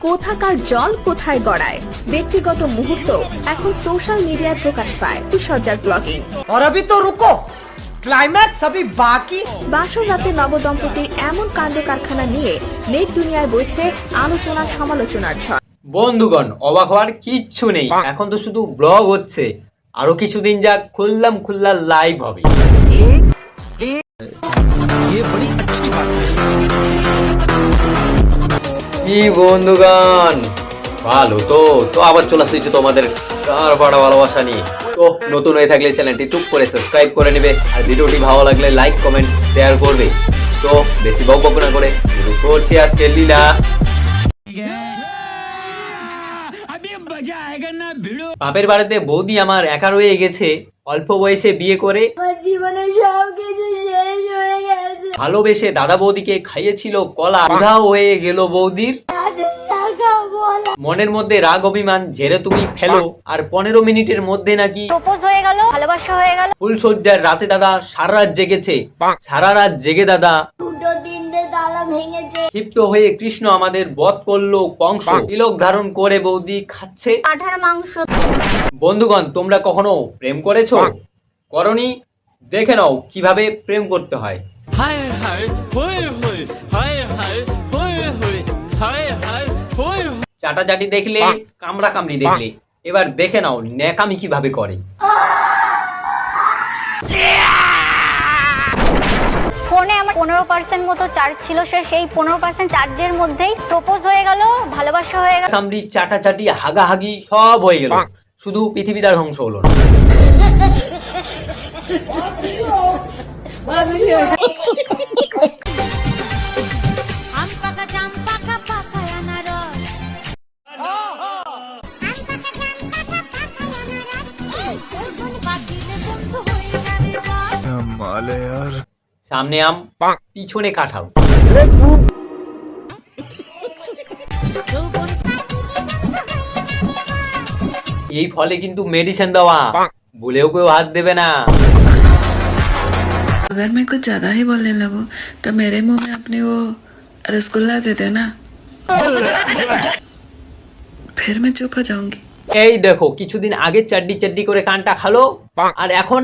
কোথাকার জল কোথায় গড়ায়, ব্যক্তিগত মুহূর্ত এখন সোশ্যাল মিডিয়ায় প্রকাশ পায় সজ্জার ব্লগিং। और अभी तो रुको, क्लाइमैक्स अभी बाकी। বাসর রাতে নবদম্পতির এমন কাণ্ড কারখানা নিয়ে নেট দুনিয়ায় বইছে আলোচনা সমালোচনার ঝড়। বন্ধুগণ, অবাক হওয়ার কিচ্ছু নেই, এখন তো শুধু ব্লগ হচ্ছে, আরো কিছুদিন যাক খুললা লাইভ হবে। কি বন্ধুগণ, ভালো তো আবার চলে আসছে তোমাদের কারবাড়া ভালোবাসা নিয়ে। তো নতুন হয়ে থাকলে চ্যানেলটি টুক করে সাবস্ক্রাইব করে নেবে, আর ভিডিওটি ভালো লাগলে লাইক কমেন্ট শেয়ার করবে। তো বেশি বকবক না করে শুরু করছি আজকের লীলা। বাপের বাড়িতে বৌদি আমার একা রয়ে গেছে, অল্প বয়সে বিয়ে করে। জীবনে সবকিছু শেষ হয়ে গেছে। ভালোবেসে দাদা বৌদিকে খাইয়েছিল কলা, উধাও হয়ে গেল বৌদির। মনের মধ্যে রাগ অভিমান ঝেড়ে তুমি ফেলো, আর 15 মিনিটের মধ্যে নাকি প্রপোজ হয়ে গেল, ভালোবাসা হয়ে গেল। ফুলসজ্জার রাতে দাদা সারা রাত জেগেছে, সারা রাত জেগে দাদা দুটো তিনটে তালা ভেঙেছে। ক্ষিপ্ত হয়ে কৃষ্ণ আমাদের বধ করলো কংস। তিলক ধারণ করে বৌদি খাচ্ছে পাঁঠার মাংস। বন্ধুগণ, তোমরা কখনো প্রেম করেছো? করনি? দেখে নাও কিভাবে প্রেম করতে হয়। হায় হায় হই হই, হায় হায় হই হই, হায় হায় হই হই। চাটাচাটি দেখলে, কামড়া কামড়ি দেখলে, এবার দেখে নাও ন্যাকামি কিভাবে করে। ফোনে আমার 15% মতো চার্জ ছিল, সেই 15% চার্জের মধ্যেই প্রপোজ হয়ে গেল, ভালোবাসা হয়ে গেল। কামড়ি চাটাচাটি হাগাহাগি সব হয়ে গেল, শুধু পৃথিবীটা ধ্বংস হলো না। সামনে আম, পিছনে কাঁঠাল। এই ফলে কিন্তু মেডিসিন দেওয়া, বলেও কেউ হাত দেবে না। अगर मैं कुछ ज्यादा ही बोलने लगूं तो मेरे मुंह में अपनी वो रसगुल्ला दे देना, फिर मैं चुप हो जाऊंगी। এই দেখো, কিছুদিন আগে চাড্ডি করে কানটা খালো, আর এখন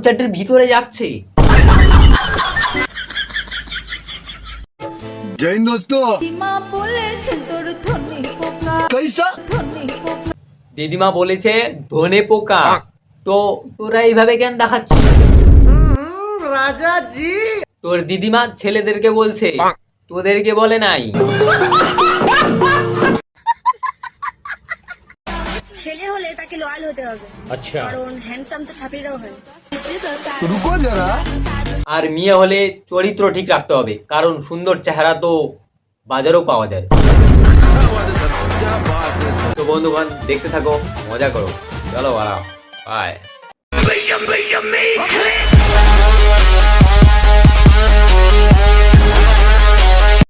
চাড্ডির ভিতরে যাচ্ছে। जय दोस्तों, कैसा? দিদিমা বলেছে ধনে পোকা। তো তোরা এইভাবে কেন দেখাচ্ছিস? राजा जी, তোর দিদিমা ছেলেদেরকে বলছে, তোদেরকে বলে নাই। ছেলে হলে তাকে লয়াল হতে হবে, আচ্ছা, কারণ হ্যান্ডসাম তো ছাত্রীরাও হয়। रुको जरा। আর মেয়ে হলে চরিত্র ঠিক রাখতে হবে, কারণ সুন্দর চেহারা তো বাজারেও পাওয়া যায়। তো বন্ধুগণ, দেখতে থাকো, মজা করো, চলো বাড়াও, বাই।